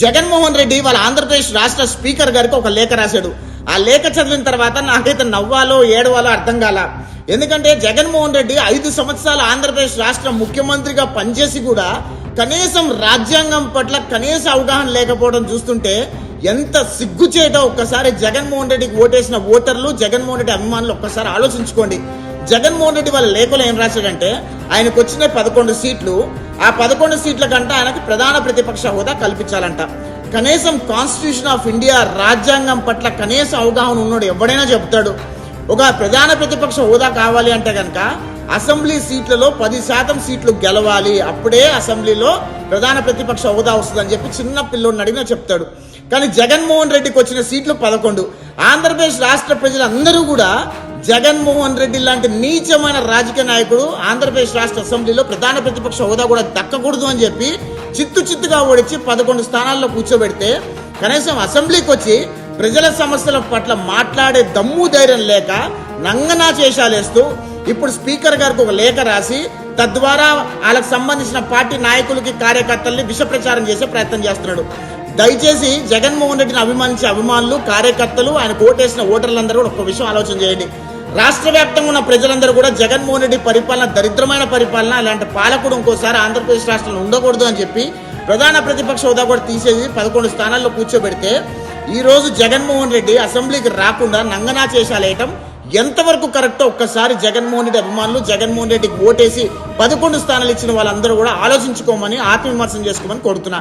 జగన్మోహన్ రెడ్డి వాళ్ళ ఆంధ్రప్రదేశ్ రాష్ట్ర స్పీకర్ గారికి ఒక లేఖ రాశాడు. ఆ లేఖ చదివిన తర్వాత నాకైతే నవ్వాలో ఏడవాలో అర్థం కాల. ఎందుకంటే జగన్మోహన్ రెడ్డి 5 సంవత్సరాలు ఆంధ్రప్రదేశ్ రాష్ట్ర ముఖ్యమంత్రిగా పనిచేసి కూడా కనీసం రాజ్యాంగం పట్ల కనీస అవగాహన లేకపోవడం చూస్తుంటే ఎంత సిగ్గుచేటో ఒక్కసారి జగన్మోహన్ రెడ్డికి ఓటేసిన ఓటర్లు, జగన్మోహన్ రెడ్డి అభిమానులు ఒక్కసారి ఆలోచించుకోండి. జగన్మోహన్ రెడ్డి వాళ్ళ లేఖలో ఏం రాశాడంటే ఆయనకు వచ్చిన 11 సీట్లు, ఆ 11 సీట్ల కంటే ఆయనకు ప్రధాన ప్రతిపక్ష హోదా కల్పించాలంట. కనీసం కాన్స్టిట్యూషన్ ఆఫ్ ఇండియా రాజ్యాంగం పట్ల కనీస అవగాహన ఉన్నాడు ఎవడైనా చెప్తాడు. ఒక ప్రధాన ప్రతిపక్ష హోదా కావాలి అంటే కనుక అసెంబ్లీ సీట్లలో 10% సీట్లు గెలవాలి, అప్పుడే అసెంబ్లీలో ప్రధాన ప్రతిపక్ష హోదా వస్తుందని చెప్పి చిన్న పిల్లోడిని అడిగినా చెప్తాడు. కానీ జగన్మోహన్ రెడ్డికి వచ్చిన సీట్లు 11. ఆంధ్రప్రదేశ్ రాష్ట్ర ప్రజలందరూ కూడా జగన్మోహన్ రెడ్డి లాంటి నీచమైన రాజకీయ నాయకుడు ఆంధ్రప్రదేశ్ రాష్ట్ర అసెంబ్లీలో ప్రధాన ప్రతిపక్ష హోదా కూడా దక్కకూడదు అని చెప్పి చిత్తుగా ఓడించి 11 స్థానాల్లో కూర్చోబెడితే కనీసం అసెంబ్లీకి వచ్చి ప్రజల సమస్యల పట్ల మాట్లాడే దమ్ము ధైర్యం లేక నంగనా చేశాలేస్తూ ఇప్పుడు స్పీకర్ గారికి ఒక లేఖ రాసి తద్వారా వాళ్ళకి సంబంధించిన పార్టీ నాయకులకి, కార్యకర్తల్ని విష ప్రచారం చేసే ప్రయత్నం చేస్తున్నాడు. దయచేసి జగన్మోహన్ రెడ్డిని అభిమానించే అభిమానులు, కార్యకర్తలు, ఆయన ఓటేసిన ఓటర్లందరూ కూడా ఒక విషయం ఆలోచన చేయండి. రాష్ట్ర వ్యాప్తంగా ఉన్న ప్రజలందరూ కూడా జగన్మోహన్ రెడ్డి పరిపాలన దరిద్రమైన పరిపాలన, అలాంటి పాలకుడు ఇంకోసారి ఆంధ్రప్రదేశ్ రాష్ట్రంలో ఉండకూడదు అని చెప్పి ప్రధాన ప్రతిపక్ష హోదా కూడా తీసేసి 11 స్థానాల్లో కూర్చోబెడితే ఈ రోజు జగన్మోహన్ రెడ్డి అసెంబ్లీకి రాకుండా నంగనా చేశాలేయటం ఎంతవరకు కరెక్టో ఒక్కసారి జగన్మోహన్ రెడ్డి అభిమానులు, జగన్మోహన్ రెడ్డికి ఓటేసి 11 స్థానాలు ఇచ్చిన వాళ్ళందరూ కూడా ఆలోచించుకోమని, ఆత్మవిమర్శనం చేసుకోమని కోరుతున్నా.